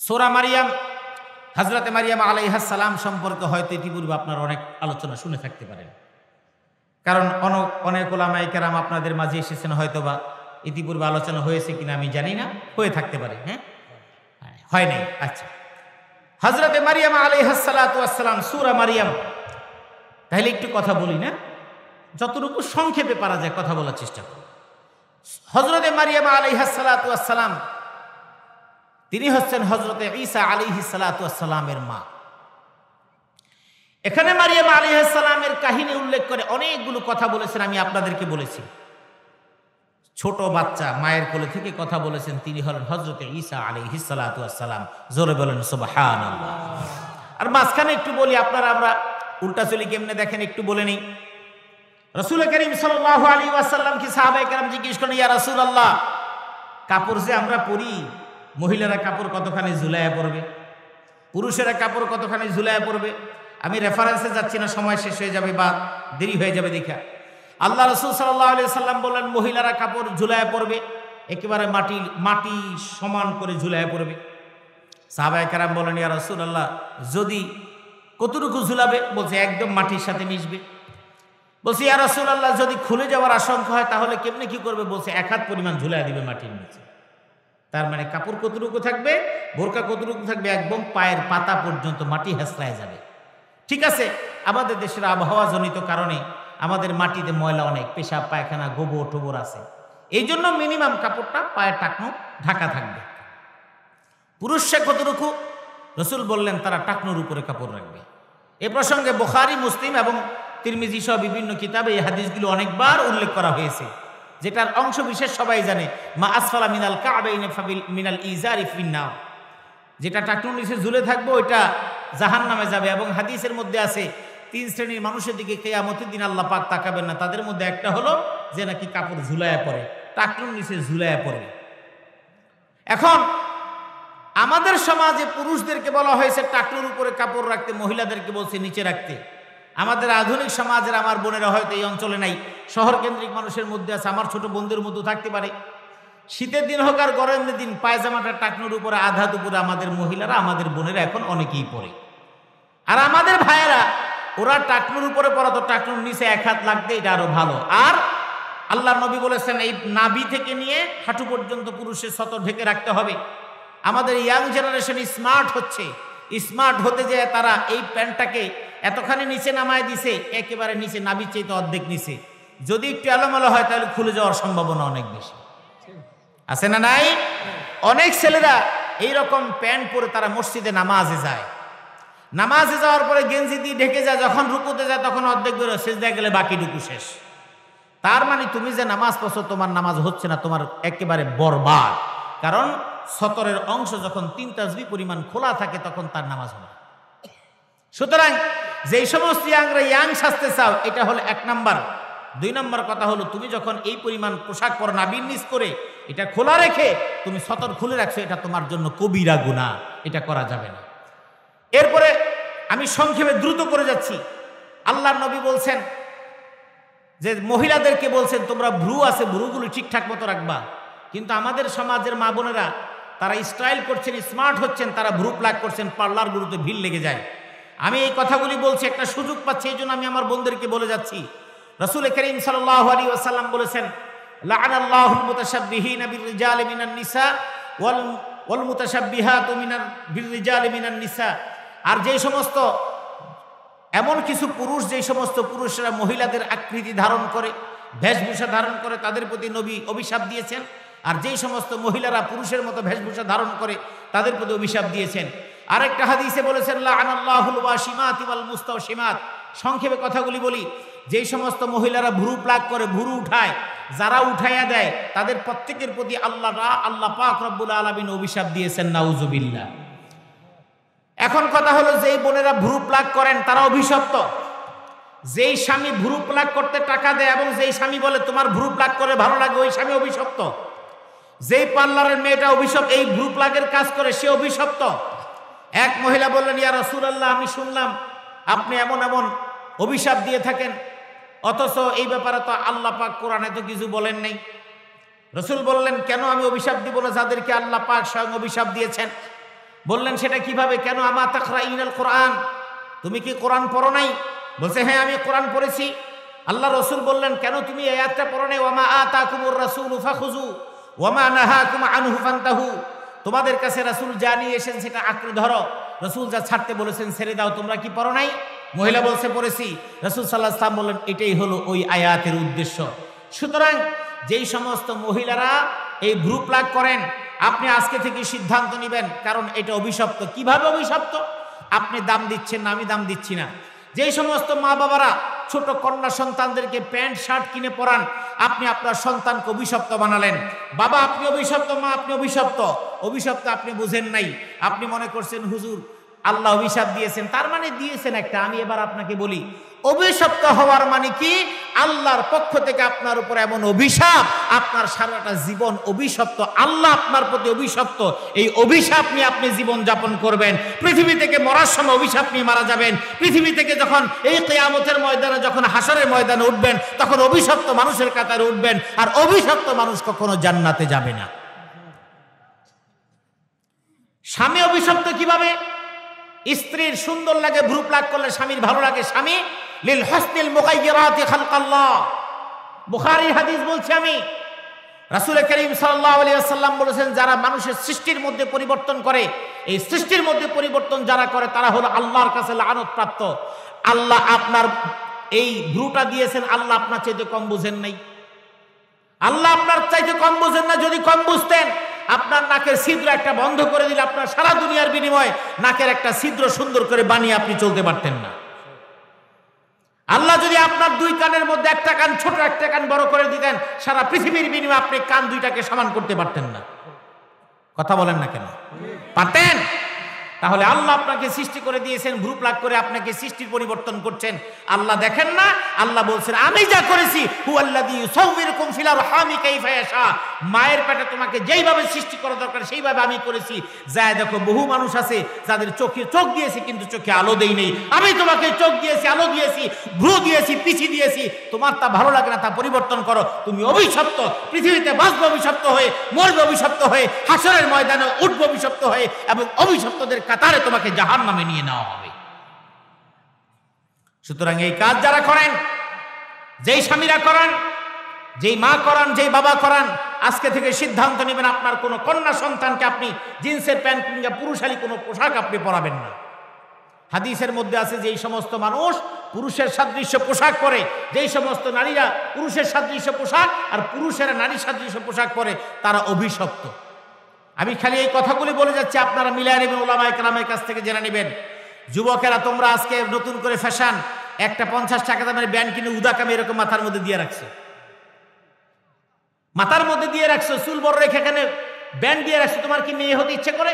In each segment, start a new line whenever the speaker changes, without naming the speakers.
সূরা মারিয়াম, হযরতে মারিয়াম আলাইহিস সালাম সম্পর্কে হয়তো ইতিপূর্বে আপনারা অনেক আলোচনা শুনে থাকতে পারেন, কারণ অনেক উলামায়ে কেরাম আপনাদের মাঝে এসেছেন, হয়তোবা ইতিপূর্বে আলোচনা হয়েছে কিনা আমি জানি না, হয়ে থাকতে পারে। হ্যাঁ, হয় নাই। আচ্ছা, হযরতে মারিয়াম আলাইহিস সালাতু ওয়াস সালাম, সূরা মারিয়াম। তাহলে একটু কথা বলি না, যতটুকু সংক্ষেপে পারা যায় কথা বলার চেষ্টা করব। হযরতে মারিয়াম আলাইহিস সালাতু ওয়াস সালাম, তিনি হচ্ছেন হযরতে ঈসা আলাইহিস সালাতু ওয়াস সালামের মা। এখানে মারিয়াম আলাইহিস সালামের কাহিনী উল্লেখ করে অনেকগুলো কথা বলেছেন, আমি আপনাদেরকে বলেছি। ছোট বাচ্চা মায়ের কোলে থেকে কথা বলেছেন, তিনি হলেন হযরতে ঈসা আলাইহিস সালাতু ওয়াস সালাম। জোরে বলেন সুবহানাল্লাহ। আর মাঝখানে একটু বলি, আপনারা আমরা উল্টা চলি কেমনে দেখেন, একটু বলে নেই। রাসূল করিম সাল্লাল্লাহু আলাইহি ওয়াসাল্লাম কি সাহাবায়ে কেরাম জিজ্ঞেস করেন, ইয়া রাসূলুল্লাহ, কাপড় যে আমরা পরি, মহিলারা কাপড় কতখানি ঝুলাইয়া পড়বে, পুরুষেরা কাপড় কতখানি ঝুলাইয়া পড়বে? আমি রেফারেন্সে যাচ্ছি না, সময় শেষ হয়ে যাবে বা দেরি হয়ে যাবে দেখা। আল্লাহ রাসূল সাল্লাল্লাহু আলাইহি ওয়াসাল্লাম বললেন, মহিলারা কাপড় ঝুলাইয়া পড়বে, একেবারে মাটি সমান করে ঝুলাইয়া পড়বে। সাহাবায়ে কেরাম বলেন, ইয়া রাসূলুল্লাহ, যদি কতটুকু ঝুলাবে? বলছে একদম মাটির সাথে মিশবে। বলছে, ইয়া রাসূলুল্লাহ, যদি খুলে যাওয়ার আশঙ্কা হয় তাহলে কেমনে কি করবে? বলছে এক হাত পরিমাণ ঝুলাইয়া দিবে মাটির নিচে। তার মানে কাপড় কতটুকু থাকবে, বোরকা কতটুকু থাকবে? একদম পায়ের পাতা পর্যন্ত মাটি হেঁচড়ায় যাবে। ঠিক আছে, আমাদের দেশের আবহাওয়া জনিত কারণে আমাদের মাটিতে ময়লা অনেক, পেশাব পায়খানা গোবর টোবর আছে, এই জন্য মিনিমাম কাপড়টা পায়ের টাকনো ঢাকা থাকবে। পুরুষরা কতটুকু? রাসূল বললেন তারা টাকনোর উপরে কাপড় রাখবে। এ প্রসঙ্গে বুখারী, মুসলিম এবং তিরমিজি সহ বিভিন্ন কিতাবে এই হাদিসগুলো অনেকবার উল্লেখ করা হয়েছে, যেটার অংশ বিশেষ সবাই জানে। মা আসফালা মিনাল কা'বাইনি মিনাল ইজারি ফিন্নার, যেটা টাকনুর নিচে ঝুলে থাকবে ওইটা জাহান্নামে যাবে। এবং হাদিসের মধ্যে আছে, 3 শ্রেণীর মানুষের দিকে কিয়ামতের দিন আল্লাহ পাক তাকাবেন না, তাদের মধ্যে একটা হলো যে নাকি কাপড় ঝুলায়া পড়ে, টাকনুর নিচে ঝুলায়া পড়ে। এখন আমাদের সমাজে পুরুষদেরকে বলা হয়েছে টাকনুর উপরে কাপড় রাখতে, মহিলাদেরকে বলছে নিচে রাখতে। আমাদের আধুনিক সমাজের আমার বোনেরা হয়তো এই অঞ্চলে নাই, শহর কেন্দ্রিক মানুষের মধ্যে আছে, আমার ছোট বন্ধুর মধ্যে থাকতে পারে। শীতের দিন হোক আর গরমের দিন, পায়জামাটা টাকনুর উপরে আধা দুপুরে আমাদের মহিলারা, আমাদের বোনেরা এখন অনেকেই পরে। আর আমাদের ভাইয়েরা, ওরা টাকনুর উপরে পরা তো টাকনুর নিচে এক হাত লাগতে, এটা আরো ভালো। আর আল্লাহর নবী বলেছেন এই নাভি থেকে নিয়ে হাঁটু পর্যন্ত পুরুষের সতর ঢেকে রাখতে হবে। আমাদের ইয়াং জেনারেশন স্মার্ট হচ্ছে, স্মার্ট হতে যায় তারা এই প্যান্টটাকে এতখানি নিচে নামায় দিছে, একেবারে নিচে নাভি চাইতে অর্ধেক নিচে। যদি একটু এলোমেলো হয় তাহলে খুলে যাওয়ার সম্ভাবনা অনেক বেশি আছে না নাই? অনেক ছেলেরা এইরকম প্যান্ট পরে তারা মসজিদে নামাজে যায়, নামাজে যাওয়ার পরে গেঞ্জি দিয়ে ঢেকে যায়, যখন রুকুতে যায় তখন অর্ধেক বেরো, সিজদায় গেলে বাকিটুকু শেষ। তার মানে তুমি যে নামাজ পড়ছো, তোমার নামাজ হচ্ছে না, তোমার একেবারে বরবাদ। কারণ সতরের অংশ যখন 3 তাসবিহ পরিমাণ খোলা থাকে তখন তার নামাজ হবে। সুতরাং যেই সমস্ত ইয়াং সাজতে চাও, এটা হলো 1 নাম্বার। 2 নাম্বার কথা হলো, তুমি যখন এই পরিমাণ পোশাক পরো নাভির নিচ করে, এটা খোলা রেখে তুমি সতর খুলে রাখছো, এটা তোমার জন্য কবিরা গুনাহ, এটা করা যাবে না। এরপরে আমি সংক্ষেপে দ্রুত করে যাচ্ছি। আল্লাহর নবী বলছেন যে মহিলাদেরকে বলছেন তোমরা ভ্রু আছে, ভ্রুগুলো ঠিকঠাক মতো রাখবা। কিন্তু আমাদের সমাজের মা বোনেরা তারা স্টাইল করছেন, স্মার্ট হচ্ছেন, তারা ভ্রু প্লাক করছেন, পার্লারগুলোতে ভিড় লেগে যায়। আমি এই কথাগুলি বলছি, একটা সুযোগ পাচ্ছি, এই জন্য আমি আমার বোনদেরকে বলে যাচ্ছি। রাসূল করিম সাল্লাল্লাহু আলাইহি ওয়াসাল্লাম বলেছেন, লাআনাল্লাহুল মুতাশাব্বিহিনা বির-রিজালি মিনান নিসা ওয়াল মুতাশাব্বিহাতু বির-রিজালি মিনান নিসা। আর যেই সমস্ত এমন কিছু পুরুষ, যেই সমস্ত পুরুষরা মহিলাদের আকৃতি ধারণ করে, বেশভূষা ধারণ করে, তাদের প্রতি নবী অভিশাপ দিয়েছেন। আর যেই সমস্ত মহিলারা পুরুষের মতো বেশভূষা ধারণ করে, তাদের প্রতি অভিশাপ দিয়েছেন। আরেকটা হাদিসে বলেছেন, লাআনাল্লাহুল ওয়াশিমাতি ওয়াল মুস্তাওশিমাত। সংক্ষেপে কথাগুলি বলি, যেই সমস্ত মহিলারা ভ্রু প্লাক করে, ভ্রু উঠায়, যারা উঠাইয়া দেয়, তাদের প্রত্যেকের প্রতি আল্লাহ পাক রব্বুল আলামিন অভিশাপ দিয়েছেন, নাউজুবিল্লাহ। এখন কথা হলো, যেই বোনেরা ভ্রু প্লাক করেন তারা অভিশপ্ত। যেই স্বামী ভ্রু প্লাক করতে টাকা দেয় এবং যেই স্বামী বলে তোমার ভ্রু প্লাক করে ভালো লাগে, ওই স্বামী অভিশপ্ত। যেই পার্লারের মেয়েটা অভিশপ্ত, এই ভ্রু প্লাকের কাজ করে, সে অভিশপ্ত। এক মহিলা বললেন, ইয়া রাসূলুল্লাহ, আমি শুনলাম আপনি এমন এমন অভিশাপ দিয়ে থাকেন, অথচ এই ব্যাপারে তো আল্লাহ পাক কোরআনে তো কিছু বলেন নাই। রাসূল বললেন, কেন আমি অভিশাপ দিব না যাদেরকে আল্লাহ পাক স্বয়ং অভিশাপ দিয়েছেন? বললেন সেটা কিভাবে, কেন? আমা তাকরাইনাল কোরআন, তুমি কি কোরআন পড়ো নাই? বলছে হ্যাঁ আমি কোরআন পড়েছি। আল্লাহ রসুল বললেন কেন তুমি এই আয়াতটা পড়ো নাই? ওয়ামা আতাকুমুর রাসূলু ফাখুযু ওয়ামা নাহাকুম আনহু ফান্তাহু, তোমাদের কাছে রাসূল যা নিয়ে এসেছেন সেটা আঁকড়ে ধরো, রাসূল যা ছাড়তে বলেছেন ছেড়ে দাও। তোমরা কি পড়ো নাই? মহিলা বলছে পড়েছি। রাসূল সাল্লাল্লাহু আলাইহি ওয়াসাল্লাম বললেন এটাই হলো ওই আয়াতের উদ্দেশ্য। সুতরাং যেই সমস্ত মহিলারা এই ভ্রু প্লাগ করেন, আপনি আজকে থেকে সিদ্ধান্ত নেবেন, কারণ এটা অভিশপ্ত। কিভাবে অভিশপ্ত? আপনি দাম দিচ্ছেন না, আমি দাম দিচ্ছি না। যেই সমস্ত মা বাবারা ছোট কন্যা সন্তানদেরকে প্যান্ট শার্ট কিনে পরান, আপনি আপনার সন্তানকে অভিশপ্ত বানালেন। বাবা আপনি অভিশপ্ত, মা আপনি অভিশপ্ত। অভিশপ্ত আপনি বুঝেন নাই, আপনি মনে করছেন হুজুর আল্লাহ অভিশাপ দিয়েছেন, তার মানে দিয়েছেন একটা। আমি এবার আপনাকে বলি অভিশপ্ত হওয়ার মানে কি? আল্লাহর পক্ষ থেকে আপনার উপর এমন অভিশাপ, আপনার সারাটা জীবন অভিশপ্ত, আল্লাহ আপনার প্রতি অভিশপ্ত। এই অভিশাপ নিয়ে আপনি জীবন যাপন করবেন। পৃথিবী থেকে মরার সময় অভিশাপ নিয়ে মারা যাবেন। পৃথিবী থেকে যখন এই কিয়ামতের ময়দানে, যখন হাসরের ময়দানে উঠবেন, তখন অভিশপ্ত মানুষের কাতারে উঠবেন। আর অভিশপ্ত মানুষ কখনো জান্নাতে যাবে না। স্বামী অভিশপ্ত কিভাবে? স্ত্রীর সুন্দর লাগে, ভ্রু প্লাগ করলে স্বামীর ভালো লাগে। স্বামী লিল হুসনিল মুগায়্যিরাতি খালকাল্লাহ, বুখারীর হাদিস বলছি আমি। রাসূল করিম সাল্লাল্লাহু আলাইহি ওয়াসাল্লাম বলেছেন যারা মানুষের সৃষ্টির মধ্যে পরিবর্তন করে, এই সৃষ্টির মধ্যে পরিবর্তন যারা করে তারা হলো আল্লাহর কাছে লানত প্রাপ্ত। আল্লাহ আপনার এই ভ্রুটা দিয়েছেন, আল্লাহ আপনার চাইতে কম বুঝেন নাই। আল্লাহ আপনার চাইতে কম বুঝেন না। যদি কম বুঝতেন, আপনার নাকের ছিদ্র একটা বন্ধ করে দিলে আপনার সারা দুনিয়ার বিনিময়ে নাকের একটা ছিদ্র সুন্দর করে বানিয়ে আপনি চলতে পারতেন না। আল্লাহ যদি আপনার দুই কানের মধ্যে একটা কান ছোট একটা কান বড় করে দিতেন, সারা পৃথিবীর বিনিময়ে আপনি কান দুইটাকে সমান করতে পারতেন না। কথা বলেন না কেন? পারতেন। তাহলে আল্লাহ আপনাকে সৃষ্টি করে দিয়েছেন, ভ্রু প্লাগ করে আপনাকে সৃষ্টির পরিবর্তন করছেন। আল্লাহ দেখেন না? আল্লাহ বলছেন আমি যা করেছি হুয়াল্লাযী ইউসাউবিরুকুম ফিল আরহামি কাইফা ইয়াশা, মায়ের পেটে তোমাকে যেইভাবে সৃষ্টি করা দরকার সেইভাবে আমি করেছি। যায় দেখো বহু মানুষ আছে যাদের চোখে চোখ দিয়েছি কিন্তু চোখে আলো দেই নেই। আমি তোমাকে চোখ দিয়েছি, আলো দিয়েছি, ভ্রু দিয়েছি, পিছি দিয়েছি, তোমার তা ভালো লাগে না, তা পরিবর্তন করো। তুমি অভিশপ্ত, পৃথিবীতে বাঁচবে অভিশপ্ত হয়ে, মরবে অভিশপ্ত হয়ে, হাসরের ময়দানে উঠবে অভিশপ্ত হয়ে, এবং অভিশপ্তদের কাতারে তোমাকে জাহান্নামে নিয়ে নেওয়া হবে। সুতরাং এই কাজ যারা করেন, যেই স্বামীরা করেন, যেই মা করান, যেই বাবা করান, আজকে থেকে সিদ্ধান্ত নেবেন আপনার কোনো কন্যা সন্তানকে আপনি জিন্সের প্যান্ট কিংবা পুরুষালী কোনো পোশাক আপনি পরাবেন না। হাদিসের মধ্যে আছে যেই সমস্ত মানুষ পুরুষের সাদৃশ্য পোশাক পরে, যেই সমস্ত নারীরা পুরুষের সাদৃশ্য পোশাক আর পুরুষেরা নারীর সাদৃশ্য পোশাক পরে, তারা অভিশপ্ত। আমি খালি এই কথাগুলি বলে যাচ্ছি, আপনারা মিলায় নেবেন, উলামায়ে কেরামের কাছ থেকে জেনে নেবেন। যুবকেরা তোমরা আজকে নতুন করে ফ্যাশন, একটা 50 টাকা দামের ব্যান্ড কিনে উদাকামে এরকম মাথার মধ্যে দিয়ে রাখছে, মাথার মধ্যে দিয়ে রাখছো, চুল বড় রেখে এখানে ব্যান্ড দিয়ে রাখছো। তোমার কি মেয়ে হতে ইচ্ছে করে?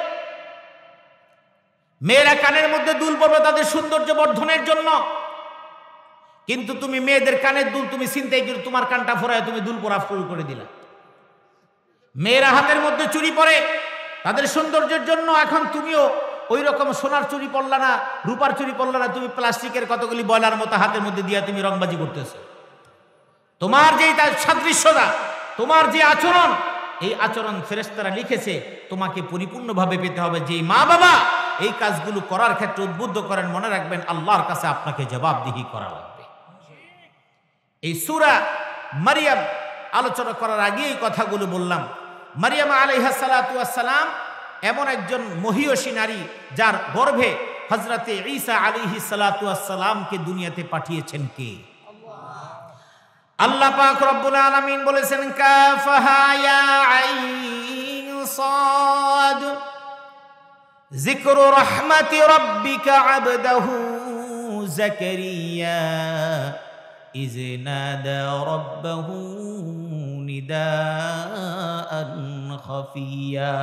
মেয়েরা কানের মধ্যে দুল পরবে তাদের সৌন্দর্য বর্ধনের জন্য, কিন্তু তুমি মেয়েদের কানের দুল তুমি ছিনতাই করে তোমার কানটা ফোরায় তুমি দুল পরা শুরু করে দিলা। মেয়েরা হাতের মধ্যে চুড়ি পরে তাদের সৌন্দর্যের জন্য, এখন তুমিও ওই রকম সোনার চুড়ি পরলা না, রূপার চুড়ি পরলা না, তুমি প্লাস্টিকের কতগুলি বয়লার মতো হাতের মধ্যে দিয়ে তুমি রংবাজি করতেছো। তোমার যে সাদৃশ্যতা, তোমার যে আচরণ, এই আচরণ ফেরেশতারা লিখেছে তোমাকে পরিপূর্ণভাবে পেতে হবে। যে মা বাবা এই কাজগুলো করার ক্ষেত্রে উদ্বুদ্ধ করেন, মনে রাখবেন আল্লাহর কাছে আপনাকে জবাবদিহি করা লাগবে। এই সূরা মারিয়াম আলোচনা করার আগে এই কথাগুলো বললাম। মারিয়াম আলাইহিস সালাতু ওয়াস সালাম এমন একজন মহিয়সী নারী যার গর্ভে হযরতে ঈসা আলাইহিস সালাতু ওয়াস সালামকে দুনিয়াতে পাঠিয়েছেন কে? আল্লাহ পাক রব্বুল আলামিন বলেছেন কাফহা ইয়া আইন সাদ যিকরু রাহমাতি রাব্বিকা আবদাহু যাকারিয়া ইয নাদা রাব্বাহু নিদাআন খাফিয়া।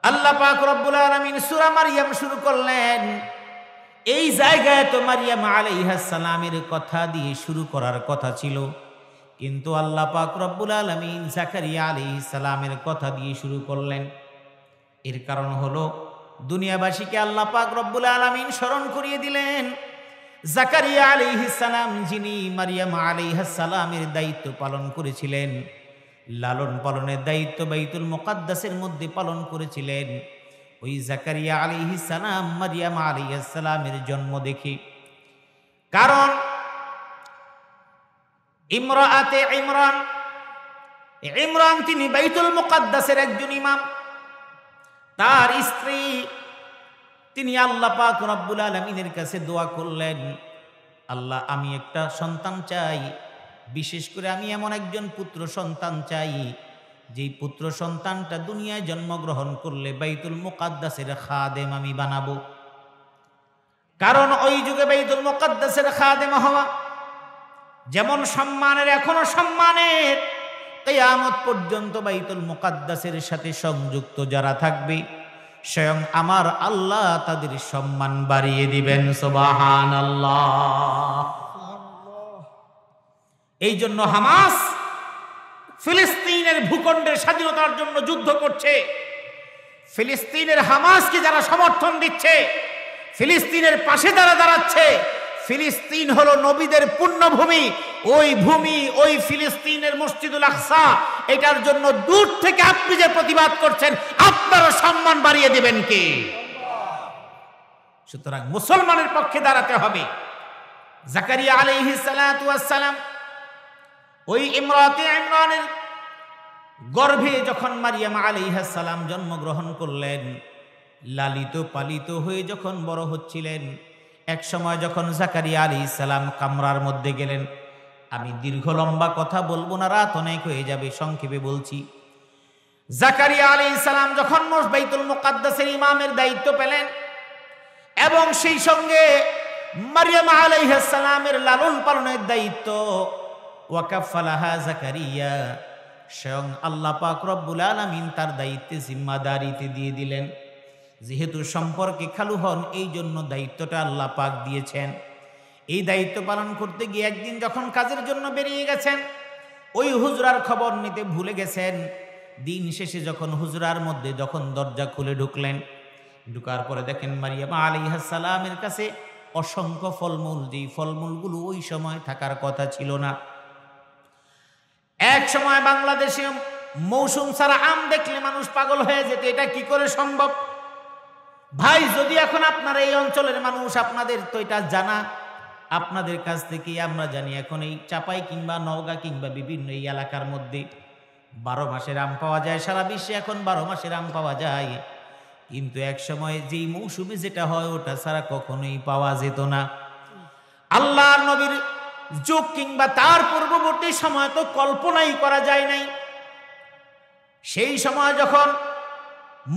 আল্লাহ পাক রব্বুল আলামিন সূরা মারইয়াম শুরু করলেন। এই জায়গায় তো মারিয়াম আলাইহিস সালামের কথা দিয়ে শুরু করার কথা ছিল, কিন্তু আল্লাহ পাক রব্বুল আলামিন জাকারিয়া আলাইহিস সালামের কথা দিয়ে শুরু করলেন। এর কারণ হলো দুনিয়াবাসীকে আল্লাহ পাক রব্বুল আলামিন স্মরণ করিয়ে দিলেন জাকারিয়া আলাইহিস সালাম যিনি মারিয়াম আলাইহিস সালামের দায়িত্ব পালন করেছিলেন, লালন পালনের দায়িত্ব বাইতুল মুকাদ্দাসের মধ্যে পালন করেছিলেন। ওই জাকারিয়া আলাইহিস সালাম মারিয়াম আলাইহিস সালামের জন্ম দেখে। কারণ ইমরাতে ইমরান তিনি বাইতুল মুকাদ্দাসের একজন ইমাম। তার স্ত্রী তিনি আল্লাহ পাক রব্বুল আলামিনের কাছে দোয়া করলেন, আল্লাহ আমি একটা সন্তান চাই, বিশেষ করে আমি এমন একজন পুত্র সন্তান চাই যেই পুত্র সন্তানটা দুনিয়ায় জন্মগ্রহণ করলে বাইতুল মুকাদ্দাসের খাদেম আমি বানাবো। কারণ ওই যুগে বাইতুল মুকাদ্দাসের খাদেম হওয়া যেমন সম্মানের, এখনো সম্মানের, কিয়ামত পর্যন্ত বাইতুল মুকাদ্দাসের সাথে সংযুক্ত যারা থাকবে স্বয়ং আমার আল্লাহ তাদের সম্মান বাড়িয়ে দিবেন। সুবহানাল্লাহ। এই জন্য হামাস ফিলিস্তিনের ভূখণ্ডের স্বাধীনতার জন্য যুদ্ধ করছে। ফিলিস্তিনের হামাসকে যারা সমর্থন দিচ্ছে, ফিলিস্তিনের পাশে যারা দাঁড়াচ্ছে, ফিলিস্তিন হলো নবীদের পুণ্যভূমি। ওই ভূমি, ওই ফিলিস্তিনের মসজিদুল আকসা, এটার জন্য দূর থেকে আপনি যে প্রতিবাদ করছেন আপনারা সম্মান বাড়িয়ে দিবেন কে? সুতরাং মুসলমানের পক্ষে দাঁড়াতে হবে। জাকারিয়া আলাইহিস সালাতু ওয়াস সালাম ওই ইমরাতে ইমরানের গর্ভে যখন মারিয়াম আলাইহিস সালাম জন্মগ্রহণ করলেন, লালিত পালিত হয়ে যখন বড় হচ্ছিলেন, এক সময় যখন জাকারিয়া আলাইহিস সালাম কামরার মধ্যে গেলেন, আমি দীর্ঘ লম্বা কথা বলবো না, রাত অনেক হয়ে যাবে, সংক্ষেপে বলছি। জাকারিয়া আলাইহিস সালাম যখন বাইতুল মুকাদ্দাসের ইমামের দায়িত্ব পেলেন এবং সেই সঙ্গে মারিয়াম আলাইহিস সালামের লালন পালনের দায়িত্ব, ওয়াকাফালাহা জাকারিয়া, স্বয়ং আল্লাহ পাক রব্বুল আলামিন তার দায়িত্বে জিম্মাদারিতে দিয়ে দিলেন। যেহেতু সম্পর্কে খালু হন, এই জন্য দায়িত্বটা আল্লাহ পাক দিয়েছেন। এই দায়িত্ব পালন করতে গিয়ে একদিন যখন কাজের জন্য বেরিয়ে গেছেন, ওই হুজরার খবর নিতে ভুলে গেছেন। দিন শেষে যখন হুজরার মধ্যে যখন দরজা খুলে ঢুকলেন, ঢুকার পরে দেখেন মারিয়াম আলাইহিস সালামের কাছে অসংখ্য ফলমূল, যেই ফলমূলগুলো ওই সময় থাকার কথা ছিল না। এক সময় বাংলাদেশে মৌসুম ছাড়া আম দেখলে মানুষ পাগল হয়ে যেত, এটা কি করে সম্ভব? ভাই, যদি এখন আপনারা এই অঞ্চলের মানুষ, আপনাদের তো এটা জানা, আপনাদের কাছ থেকে আমরা জানি এখন এই চাপাই কিংবা নওগাঁ কিংবা বিভিন্ন এই এলাকার মধ্যে 12 মাসের আম পাওয়া যায়। সারা বিশ্বে এখন 12 মাসের আম পাওয়া যায়, কিন্তু এক সময় যেই মৌসুমে যেটা হয় ওটা ছাড়া কখনোই পাওয়া যেত না। আল্লাহর নবীর যুগ কিংবা তার পূর্ববর্তী সময় তো কল্পনাই করা যায় নাই। সেই সময় যখন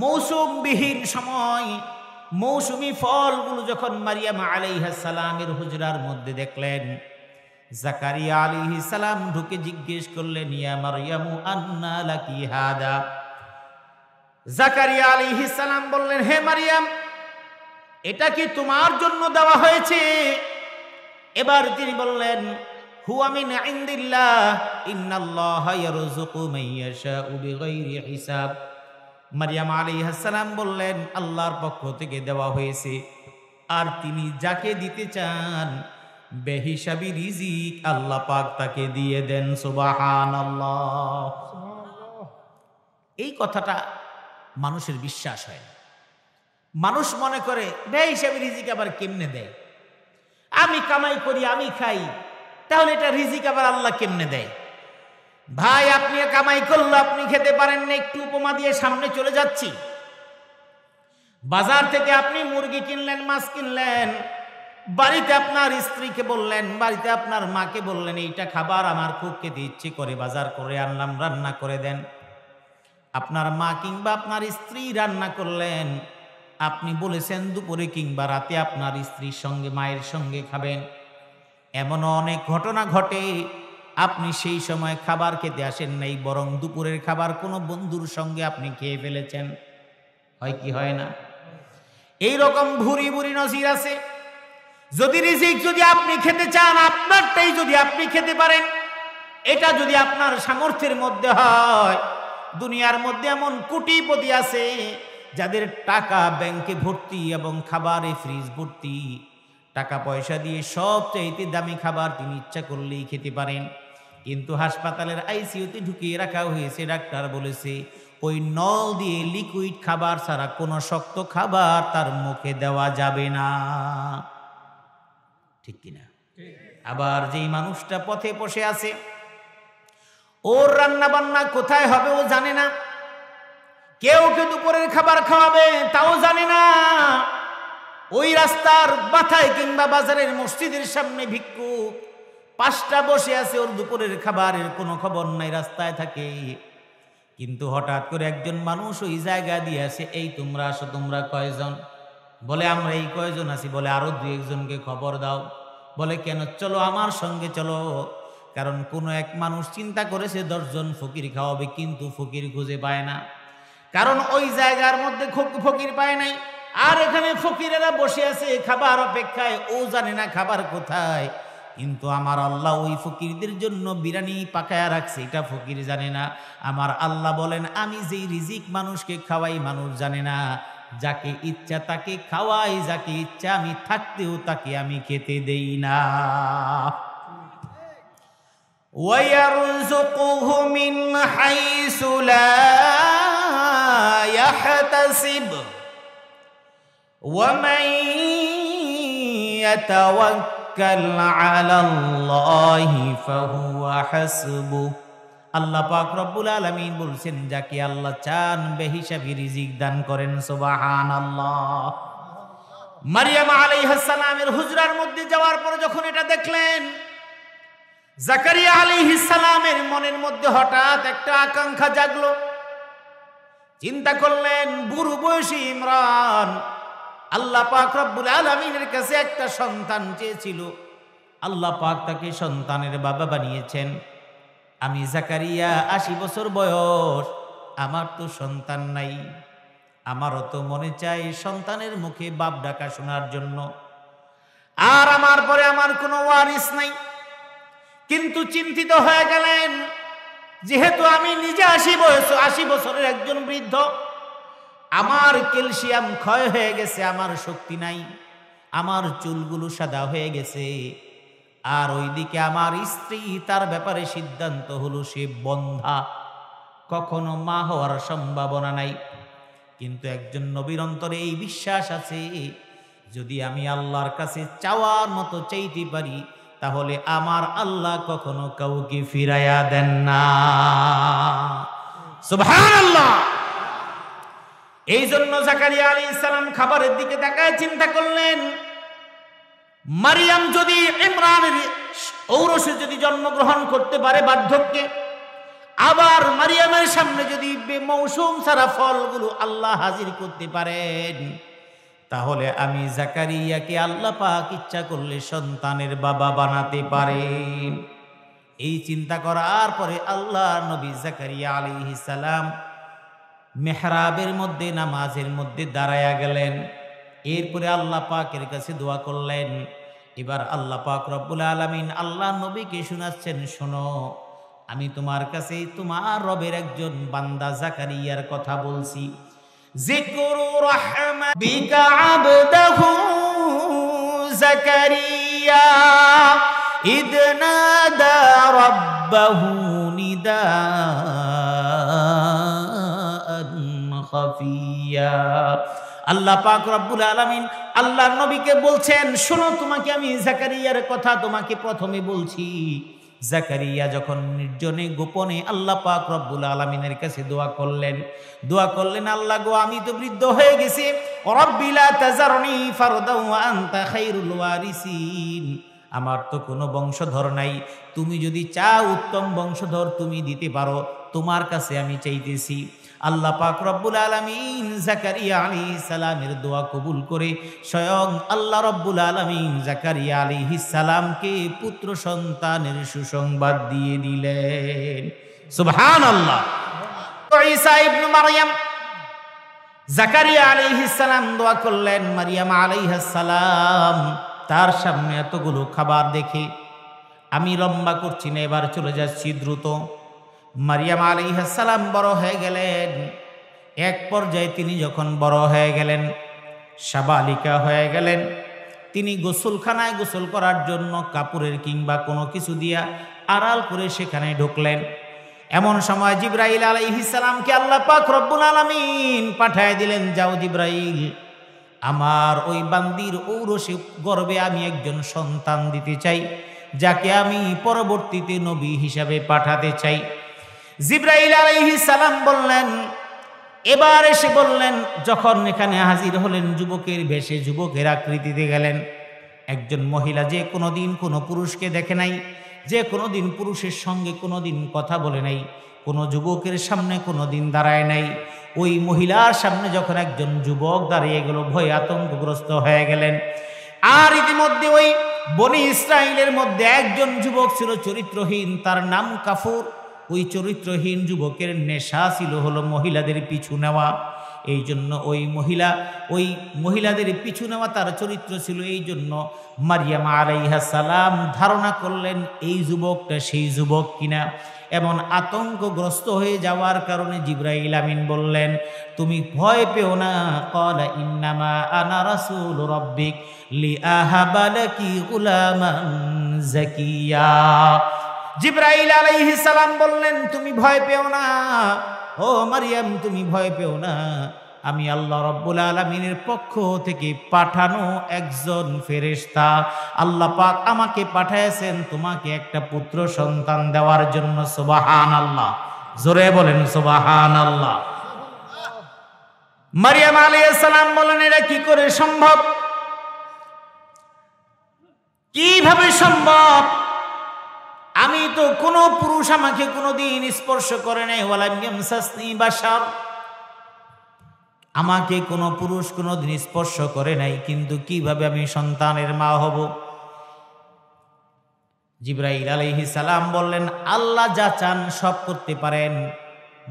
মৌসুমবিহীন সময়, মৌসুমি ফলগুলো যখন মারিয়াম আলাইহিস সালামের হুজরার মধ্যে দেখলেন, জাকারিয়া আলাইহিস সালাম ঢুকে জিজ্ঞেস করলেন, ইয়া মারইয়ামু আন্না লাকি হাদা। জাকারিয়া আলাইহিস সালাম বললেন, হে মারিয়াম, এটা কি তোমার জন্য দেওয়া হয়েছে? এবার তিনি বললেন, হুয়া মিন ইনদিল্লাহ ইন্নাল্লাহা ইয়ারযুকু মান ইয়াশাউ বিগাইরি হিসাব। মারিয়াম আলাইহিস সালাম বললেন, আল্লাহর পক্ষ থেকে দেওয়া হয়েছে, আর তিনি যাকে দিতে চান বেহিসাবি রিজিক আল্লাহ পাক তাকে দিয়ে দেন। সুবহানাল্লাহ। এই কথাটা মানুষের বিশ্বাস হয় না। মানুষ মনে করে বেহিসাবি রিজিক আবার কেমনে দেয়? আমি কামাই করি, আমি খাই, তাহলে এটা রিজিক আবার আল্লাহ কেমনে দেয়? ভাই, আপনি কামাই করলে আপনি খেতে পারেন না। একটু উপমা দিয়ে সামনে চলে যাচ্ছি। বাজার থেকে আপনি মুরগি কিনলেন, মাছ কিনলেন, বাড়িতে আপনার স্ত্রীকে বললেন, বাড়িতে আপনার মাকে বললেন, এইটা খাবার আমার খুব খেতে ইচ্ছে করে, বাজার করে আনলাম, রান্না করে দেন। আপনার মা কিংবা আপনার স্ত্রী রান্না করলেন, আপনি বলেছেন দুপুরে কিংবা রাতে আপনার স্ত্রীর সঙ্গে, মায়ের সঙ্গে খাবেন। এমনও অনেক ঘটনা ঘটে, আপনি সেই সময় খাবার খেতে আসেন নাই, বরং দুপুরের খাবার কোনো বন্ধুর সঙ্গে আপনি খেয়ে ফেলেছেন। হয় কি হয় না? এইরকম ভুরি ভুরি নজির আছে। যদি রিজিক যদি আপনি খেতে চান, আপনারটাই যদি আপনি খেতে পারেন, এটা যদি আপনার সামর্থ্যের মধ্যে হয়, দুনিয়ার মধ্যে এমন কোটিপতি আছে যাদের টাকা ব্যাংকে ভর্তি এবং খাবারে ফ্রিজ ভর্তি, টাকা পয়সা দিয়ে সবচাইতে দামি খাবার তিনি ইচ্ছা করলেই খেতে পারেন। কিন্তু হাসপাতালের আইসিইউতে ঢুকিয়ে রাখা হয়েছে, ডাক্তার বলেছে ওই নল দিয়ে লিকুইড খাবার ছাড়া কোনো শক্ত খাবার তার মুখে দেওয়া যাবে না, ঠিক কিনা? আবার যেই মানুষটা পথে বসে আছে, ওর রান্না বান্না কোথায় হবে ও জানে না, কেউ দুপুরের খাবার খাওয়াবে তাও জানে না, ওই রাস্তার মাথায় কিংবা বাজারের মসজিদের সামনে ভিক্ষুক 5টা বসে আছে, ওর দুপুরের খাবারের কোনো খবর নাই, রাস্তায় থাকে। কিন্তু হঠাৎ করে একজন মানুষ ওই জায়গা দিয়ে আসে, এই তোমরা আসো, তোমরা কয়জন? বলে আমরা এই কয়জন আছি। বলে আরো 2-1জনকে খবর দাও। বলে কেন? চলো আমার সঙ্গে চলো। কারণ কোনো এক মানুষ চিন্তা করেছে 10 জন ফকির খাওয়াবে, কিন্তু ফকির খুঁজে পায় না, কারণ ওই জায়গার মধ্যে ফকির পায় নাই। আর এখানে ফকিরেরা বসে আছে খাবার অপেক্ষায়, ও জানে না খাবার কোথায়, কিন্তু আমার আল্লাহ ওই ফকিরদের জন্য বিরিয়ানি পাকায়া রাখছে, এটা ফকির জানে না। আমার আল্লাহ বলেন, আমি যেই রিজিক মানুষকে খাওয়াই মানুষ জানে না, যাকে ইচ্ছা তাকে খাওয়াই, যাকে ইচ্ছা আমি থাকতেও তাকে আমি খেতে দেই না। ওয়ায়ারযুকুহু মিন হাইসু লা ইয়াহতাসিব ওয়া মান ইয়াতাওয়াক্কাল আলাল্লাহি ফাহুয়া হাসবুহ। আল্লাহ পাক রব্বুল আলামিন বলছেন, যাকে আল্লাহ চান বেহিসাবি রিজিক দান করেন। সুবহানাল্লাহ। মারইয়াম আলাইহিস সালামের হুজরার মধ্যে যাওয়ার পরে যখন এটা দেখলেন, জাকারিয়া আলাইহিস সালামের মনের মধ্যে হঠাৎ একটা আকাঙ্ক্ষা জাগলো। চিন্তা করলেন, বুড়ো বয়সী ইমরান আল্লাহ পাক রব্বুল আলামিনের কাছে একটা সন্তান চেয়েছিল, আল্লাহ পাক তাকে সন্তানের বাবা বানিয়েছেন। আমি জাকারিয়া 80 বছর বয়স, আমার তো সন্তান নাই, আমারও তো মনে চাই সন্তানের মুখে বাপ ডাকা শোনার জন্য, আর আমার পরে আমার কোনো ওয়ারিস নাই। কিন্তু চিন্তিত হয়ে গেলেন, যেহেতু আমি নিজে 80 বছরের একজন বৃদ্ধ, আমার ক্যালসিয়াম ক্ষয় হয়ে গেছে, আমার শক্তি নাই, আমার চুলগুলো সাদা হয়ে গেছে, আর ওইদিকে আমার স্ত্রী, তার ব্যাপারে সিদ্ধান্ত হলো সে বন্ধা, কখনো মা হওয়ার সম্ভাবনা নাই। কিন্তু একজন নবীর অন্তরে এই বিশ্বাস আছে, যদি আমি আল্লাহর কাছে চাওয়ার মতো চাইতে পারি, তাহলে আমার আল্লাহ কখনো কাউকে ফিরাইয়া দেন না। সুবহানাল্লাহ। এই জন্য জাকারিয়া আলাইহিস সালাম খাবারের দিকে তাকায় চিন্তা করলেন, মারিয়াম যদি ইমরানের ঔরসে যদি জন্মগ্রহণ করতে পারে বার্ধক্যে, আবার মারিয়ামের সামনে যদি বেমৌসুম সারা ফলগুলো আল্লাহ হাজির করতে পারেন, তাহলে আমি জাকারিয়াকে আল্লাহ পাক ইচ্ছা করলে সন্তানের বাবা বানাতে পারেন। এই চিন্তা করার পরে আল্লাহ নবী জাকারিয়া আলাইহিস সালাম মেহরাবের মধ্যে নামাজের মধ্যে দাঁড়ায়া গেলেন। এরপরে আল্লাহ পাকের কাছে দোয়া করলেন। এবার আল্লাহ পাক রব্বুল আলামিন আল্লাহ নবীকে শোনাচ্ছেন, শোনো, আমি তোমার কাছে তোমার রবের একজন বান্দা জাকারিয়ার কথা বলছি। যিকরু রাহমাতিকা আবদাহু জাকারিয়া ইদ নাদা রাব্বাহু নিদাআন খাফিয়া। আল্লাহ পাক রব্বুল আলামিন আল্লাহ নবীকে বলছেন, শোনো, তোমাকে আমি জাকারিয়ার কথা তোমাকে প্রথমে বলছি। জাকারিয়া যখন নির্জনে গোপনে আল্লাহ পাক রব্বুল আলামিনের কাছে দোয়া করলেন, আল্লাহ গো, আমি তো বৃদ্ধ হয়ে গেছি, রব্বি লা তাযারনি ফারদাও ওয়া আনতা খায়রুল ওয়ারিসিন, আমার তো কোনো বংশধর নাই, তুমি যদি চাও উত্তম বংশধর তুমি দিতে পারো, তোমার কাছে আমি চাইতেছি। আল্লাহ পাক রব্বুল আলামিন জাকারিয়া আলাইহিস সালামের দোয়া কবুল করে স্বয়ং আল্লাহ রব্বুল আলামিন জাকারিয়া আলাইহিস সালামকে পুত্র সন্তানের সুসংবাদ দিয়ে দিলেন। সুবহানাল্লাহ। ঈসা ইবনে মারইয়াম, জাকারিয়া আলাইহিস সালাম দোয়া করলেন, মারইয়াম আলাইহিস সালাম তার সামনে এতগুলো খাবার দেখে আমি লম্বা করছি না, এবার চলে যাচ্ছি দ্রুত। মারইয়াম আলাইহিস সালাম বড় হয়ে গেলেন। এক পর্যায়ে তিনি যখন বড় হয়ে গেলেন, সাবালিকা হয়ে গেলেন, তিনি গোসলখানায় গোসল করার জন্য কাপড়ের কিংবা কোনো কিছু দিয়া আড়াল করে সেখানে ঢুকলেন। এমন সময় জিবরাইল আলাইহিস সালামকে আল্লাহ পাক রব্বুল আলামিন পাঠায় দিলেন, যাও জিবরাইল, আমার ওই বান্দির ঔরসে গর্বে আমি একজন সন্তান দিতে চাই, যাকে আমি পরবর্তীতে নবী হিসাবে পাঠাতে চাই। জিবরাইল আলাইহিস সালাম বললেন, এবার এসে বললেন, যখন এখানে হাজির হলেন যুবকের বেশে, যুবকের আকৃতিতে গেলেন। একজন মহিলা যে কোনোদিন কোনো পুরুষকে দেখে নাই, যে কোনোদিন পুরুষের সঙ্গে কোনোদিন কথা বলে নাই, কোনো যুবকের সামনে কোনোদিন দাঁড়ায় নাই, ওই মহিলার সামনে যখন একজন যুবক দাঁড়িয়ে গেল, ভয় আতঙ্কগ্রস্ত হয়ে গেলেন। আর ইতিমধ্যে ওই বনি ইসরাইলের মধ্যে একজন যুবক ছিল চরিত্রহীন, তার নাম কাফুর। ওই চরিত্রহীন যুবকের নেশা ছিল হলো মহিলাদের পিছু নেওয়া। এই জন্য ওই মহিলাদের পিছু নেওয়া তার চরিত্র ছিল। এই জন্য মারিয়াম আলাইহিস সালাম ধারণা করলেন এই যুবকটা সেই যুবক কিনা। এমন আতঙ্কগ্রস্ত হয়ে যাওয়ার কারণে জিবরাইল আমিন বললেন, তুমি ভয় পেও না, ক্বালা ইন্নামা আনা রাসূল রাব্বিক লিআহাবা লাকি গুলামান যাকিয়া। জিবরাইল আলাইহিস সালাম বললেন, তুমি ভয় পেও না ও মারিয়াম, তুমি ভয় পেও না, আমি আল্লাহ রাব্বুল আলামিনের পক্ষ থেকে পাঠানো একজন ফেরেশতা। আল্লাহ পাক আমাকে পাঠিয়েছেন তোমাকে একটা পুত্র সন্তান দেওয়ার জন্য। সুবহানাল্লাহ, জোরে বলেন সুবহানাল্লাহ। মারিয়াম আলাইহিস সালাম বলেন, এটা কি করে সম্ভব? কিভাবে সম্ভব? আমি তো কোনো পুরুষ আমাকে কোনোদিন স্পর্শ করে নাই, ওয়ালাম ইয়ামসাসনি বাশার, আমাকে কোনো পুরুষ কোনোদিন স্পর্শ করে নাই, কিন্তু কিভাবে আমি সন্তানের মা হব? জিবরাইল আলাইহিস সালাম বললেন, আল্লাহ যা চান সব করতে পারেন,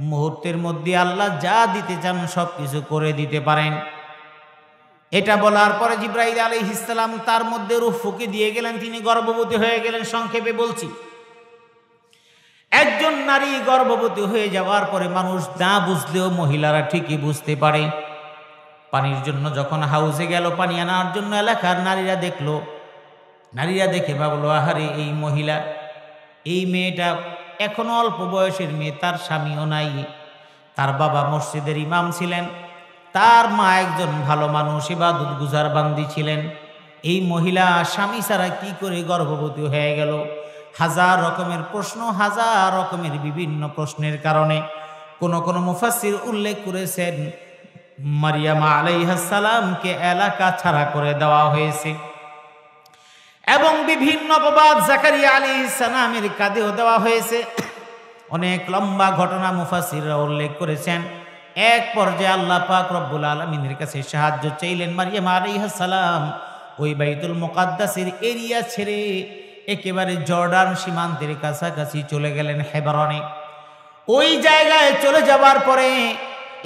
মুহূর্তের মধ্যে আল্লাহ যা দিতে চান সব কিছু করে দিতে পারেন। এটা বলার পরে জিবরাইল আলাইহিস সালাম তার মধ্যে রূহ ফুঁকে দিয়ে গেলেন, তিনি গর্ভবতী হয়ে গেলেন। সংক্ষেপে বলছি, একজন নারী গর্ভবতী হয়ে যাওয়ার পরে মানুষ না বুঝলেও মহিলারা ঠিকই বুঝতে পারে। পানির জন্য যখন হাউসে গেল পানি আনার জন্য, এলাকার নারীরা দেখলো, নারীরা দেখে ভাবলো, আহারে এই মহিলা, এই মেয়েটা এখনো অল্প বয়সের মেয়ে, তার স্বামীও নাই, তার বাবা মসজিদের ইমাম ছিলেন, তার মা একজন ভালো মানুষ, ইবাদত গুজার বান্দি ছিলেন। এই মহিলা স্বামী ছাড়া কি করে গর্ভবতী হয়ে গেল? হাজার রকমের প্রশ্ন, হাজার রকমের বিভিন্ন প্রশ্নের কারণে কোন মুফাসসির উল্লেখ করেছেন মারিয়াম আলাইহিস সালামকে এলাকা ছাড়া করে দেওয়া হয়েছে এবং বিভিন্ন অপবাদ জাকারিয়া আলাইহিস সালামের কাঁধেও দেওয়া হয়েছে। অনেক লম্বা ঘটনা মুফাসসিররা উল্লেখ করেছেন। এক পর্যায়ে আল্লাহ পাক রব্বুল আলামিনের কাছে সাহায্য চাইলেন। মারিয়াম আলাইহিস সালাম ওই বাইতুল মুকাদ্দাসের এরিয়া ছেড়ে একেবারে জর্ডান সীমান্তের কাছাকাছি চলে গেলেন, হেবরনে। ওই জায়গায় চলে যাবার পরে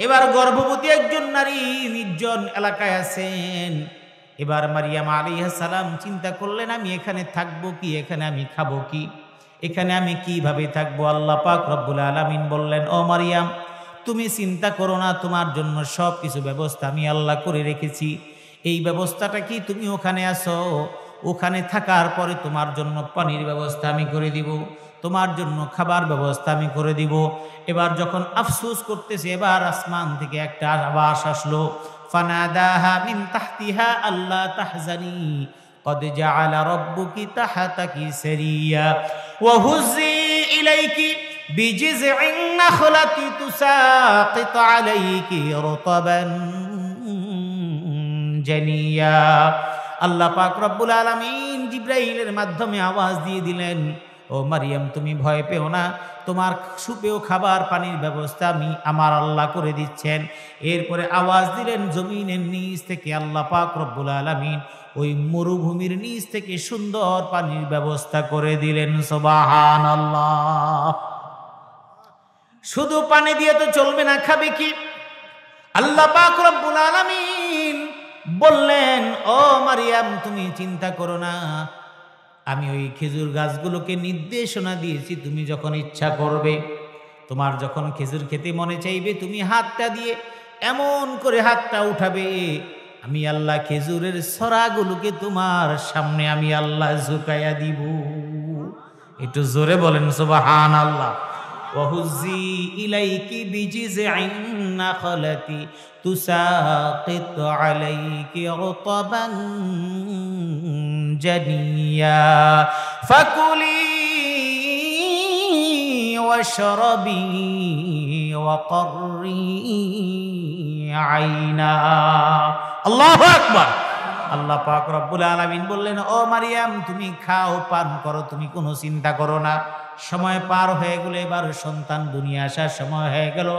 এবার গর্ভবতী একজন নারী নির্জন এলাকায় আছেন। এবার মারিয়াম আলাইহিস সালাম চিন্তা করলেন, আমি এখানে থাকবো কি, এখানে আমি খাবো কি, এখানে আমি কিভাবে থাকবো? আল্লাহ পাক রব্বুল আলামিন বললেন, ও মারিয়াম, তুমি চিন্তা করো না, তোমার জন্য সব কিছু ব্যবস্থা আমি আল্লাহ করে রেখেছি। এই ব্যবস্থাটা কি, তুমি ওখানে আসো, ওখানে থাকার পরে তোমার জন্য পানির ব্যবস্থা আমি করে দিব, তোমার জন্য খাবার ব্যবস্থা আমি করে দিব। এবার যখন আফসোস করতেছে, এবার আসমান থেকে একটা আওয়াজ আসলো, ফানাদাহা মিন তাহতিহা আল্লা তাহজানি কদ জাআলা রাব্বুকি তাহতাকি সারিয়া ওয়া হুজি ইলাইকি বিজিযইন নাখলাতি তুসাকিত আলাইকি রতবান জানিয়া। আল্লাহ পাক রব্বুল আলামিন জিবরাইলের মাধ্যমে আওয়াজ দিয়ে দিলেন, ও মারিয়াম, তুমি ভয় পেও না, তোমার সুপেয় খাবার পানির ব্যবস্থা আমি আমার আল্লাহ করে দিচ্ছেন। এরপরে আওয়াজ দিলেন জমিনের নিচ থেকে, আল্লাহ পাক রব্বুল আলামিন ওই মরুভূমির নিচ থেকে সুন্দর পানির ব্যবস্থা করে দিলেন। সুবহানাল্লাহ। শুধু পানি দিয়ে তো চলবে না, খাবে কি? আল্লাহ পাক রব্বুল আলামিন বললেন, ও মারিয়াম, তুমি চিন্তা করো না, আমি ওই খেজুর গাছগুলোকে নির্দেশনা দিয়েছি, তুমি যখন ইচ্ছা করবে, তোমার যখন খেজুর খেতে মনে চাইবে, তুমি হাতটা দিয়ে এমন করে হাতটা উঠাবে, আমি আল্লাহ খেজুরের ছড়াগুলোকে তোমার সামনে আমি আল্লাহ ঝুঁকাইয়া দিব। একটু জোরে বলেন সুবহানাল্লাহ। وهزي إليك بجذع النخلة تساقط عليك رطبا جنيا فكلي واشربي وقري عينا الله أكبر আল্লাহ পাক রব্বুল আলামিন বললেন, ও মারিয়াম তুমি খাও পান করো, তুমি কোনো চিন্তা করো না। সময় পার হয়ে গেল, এবার সন্তান দুনিয়া আসার সময় হয়ে গেল।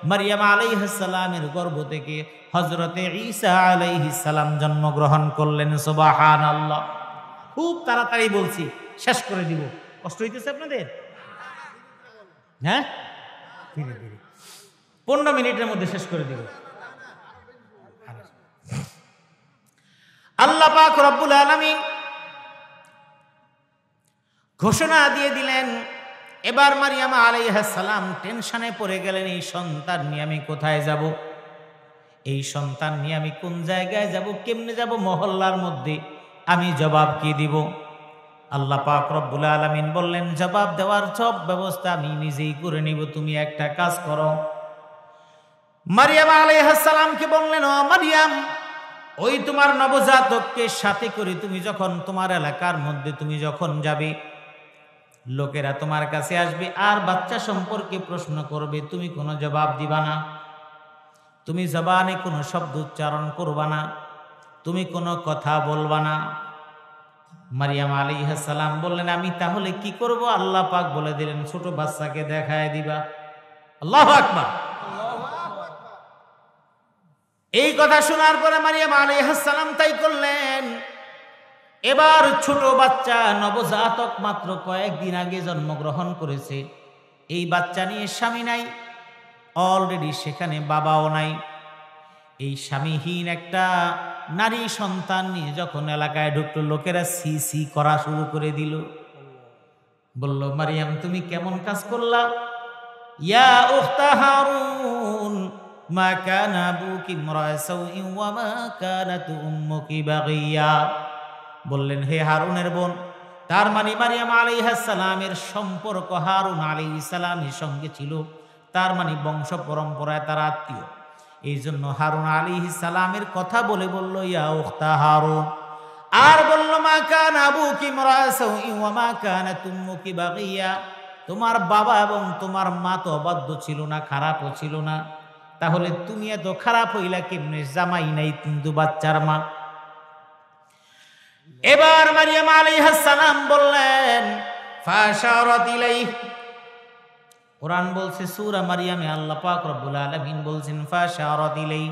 মারিয়াম আলাইহিস সালামের গর্ভ থেকে হযরতে ঈসা আলাইহিস সালাম জন্মগ্রহণ করলেন। সুবহানাল্লাহ। খুব তাড়াতাড়ি বলছি, শেষ করে দিব। কষ্ট হইতেছে আপনাদের? হ্যাঁ, ধীরে ধীরে 15 মিনিটের মধ্যে শেষ করে দিব। আল্লাহ পাক রব্বুল আলামিন ঘোষণা দিয়ে দিলেন। এবার মারিয়াম আলাইহিস সালাম টেনশনে পড়ে গেলেন, এই সন্তান নিয়ে আমি কোথায় যাব, এই সন্তান নিয়ে আমি কোন জায়গায় যাব, কেমনে যাব, মহল্লার মধ্যে আমি জবাব কি দিব? আল্লাহ পাক রব্বুল আলামিন বললেন, জবাব দেওয়ার সব ব্যবস্থা আমি নিজেই করে নিব, তুমি একটা কাজ করো। মারিয়াম আলাইহিস সালামকে বললেন, ও মারিয়াম, ওই তোমার নবজাতককে সাথে করে তুমি যখন তোমার এলাকার মধ্যে তুমি যখন যাবে, লোকেরা তোমার কাছে আসবে আর বাচ্চা সম্পর্কে প্রশ্ন করবে, তুমি কোনো জবাব দিবা না, তুমি জবানে কোনো শব্দ উচ্চারণ করবা না, তুমি কোনো কথা বলবা না। মারিয়াম আলাইহিস সালাম বললেন, আমি তাহলে কি করব? আল্লাহ পাক বলে দিলেন, ছোট বাচ্চাকে দেখায় দিবা। আল্লাহু আকবার। এই কথা শোনার পরে মারিয়াম আলাইহিস সালাম তাই করলেন। এবার ছোট বাচ্চা নবজাতক মাত্র কয়েকদিন আগে জন্মগ্রহণ করেছে, এই বাচ্চা নিয়ে স্বামী নাই, অলরেডি সেখানে বাবাও নাই। এই স্বামীহীন একটা নারী সন্তান নিয়ে যখন এলাকায় ঢুকলো, লোকেরা সি সি করা শুরু করে দিল। বলল, মারিয়াম তুমি কেমন কাজ করলা? ইয়া উখতা হারুন মা কানা আবুকি ইমরা'a সাউইন ওয়া মা কানাত উম্মুকি বাগিয়া। বললেন, হে হারুনের বোন, তার মানে মারিয়াম আলাইহিস সালামের সম্পর্ক হারুন আলাইহিস সালামের সঙ্গে ছিল, তার মানে বংশ পরম্পরায় তার আত্মীয়। এই জন্য হারুন আলাইহিস সালামের কথা বলে বলল, ইয়া উখতা হারুন। আর বলল, মা কানা আবুকি ইমরা'a সাউইন ওয়া মা কানাত উম্মুকি বাগিয়া, তোমার বাবা এবং তোমার মা তো অবাধ্য ছিল না, খারাপও ছিল না, তাহলে তুমি এত খারাপ হইলা কেমনে? জামাই নাই কিন্তু বাচ্চার মা। এবার মারিয়াম আলাইহিস সালাম বললেন, ফাশারাত ইলাইহি। কোরআন বলছে সূরা মারিয়ামে আল্লাহ পাক রব্বুল আলামিন বলছেন, ফাশারাত ইলাইহি।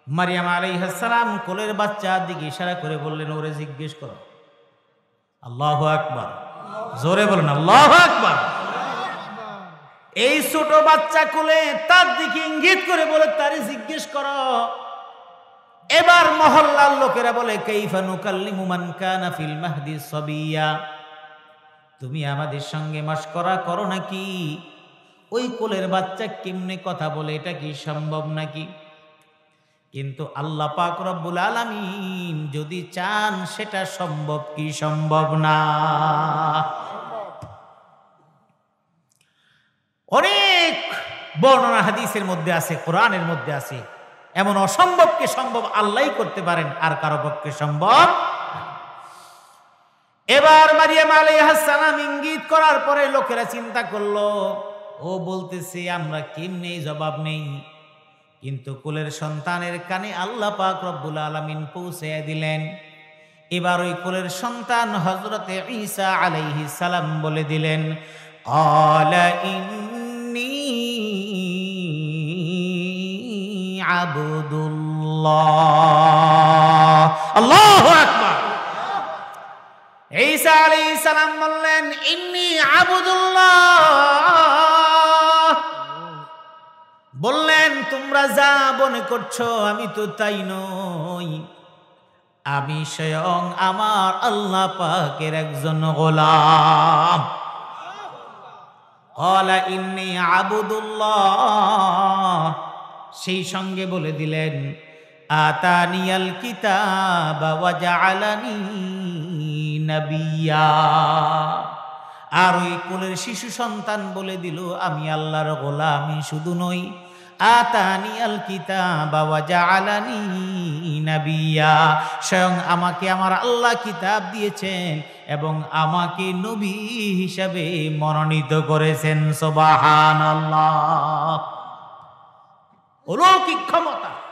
মারিয়াম আলাইহিস সালাম কোলের বাচ্চার দিকে ইশারা করে বললেন, ওরে জিজ্ঞেস করো। আল্লাহু আকবার। জোরে বলেন আল্লাহু আকবার। এই ছোট বাচ্চা কোলে, তার দিকে ইঙ্গিত করে বলে, তারে জিজ্ঞেস করো। এবার মহল্লার লোকেরা বলে, কাইফা নুকাল্লিমু মান কানা ফিল মাহদি সাবিয়া, তুমি আমাদের সঙ্গে মাশকরা করো নাকি? ওই কোলের বাচ্চা কেমনে কথা বলে, এটা কি সম্ভব নাকি? কিন্তু আল্লাহ পাক রব্বুল আলামিন যদি চান সেটা সম্ভব কি সম্ভব না? অনেক বর্ণনা হাদিসের মধ্যে আছে, কোরআনের মধ্যে আছে, এমন অসম্ভবকে সম্ভব আল্লাহই করতে পারেন, আর কারো পক্ষে সম্ভব। এবার মারিয়াম আলাইহিস সালাম ইঙ্গিত করার পরে লোকেরা চিন্তা করলো, ও বলতেছে আমরা কেমনে জবাব নেই। কিন্তু কোলের সন্তানের কানে আল্লাহ পাক রব্বুল আলামিন পৌঁছে দিলেন। এবার ওই কোলের সন্তান হযরতে ঈসা আলাইহিস সালাম বলে দিলেন, ক্বালা ইন্নী আবদুল্লাহ। আল্লাহু আকবার। ঈসা আলাইহিস সালাম বললেন, ইন্নী আবদুল্লাহ। বললেন, তোমরা যা মনে করছো আমি তো তাই নই, আমি স্বয়ং আমার আল্লাহ পাকের একজন গোলাম। ক্বালা ইন্নী আবদুল্লাহ। সেই সঙ্গে বলে দিলেন, আতানিয়াল কিতাবা ওয়া জাআলানি নাবিয়্যা। আর ওই কোলের শিশু সন্তান বলে দিল, আমি আল্লাহর গোলাম শুধু নই, আতানি আল কিতাব ওয়া জাআলানি নাবিয়্যা, স্বয়ং আমাকে আমার আল্লাহ কিতাব দিয়েছেন এবং আমাকে নবী হিসাবে মনোনীত করেছেন। সুবহানাল্লাহ। অলৌকিক ক্ষমতা।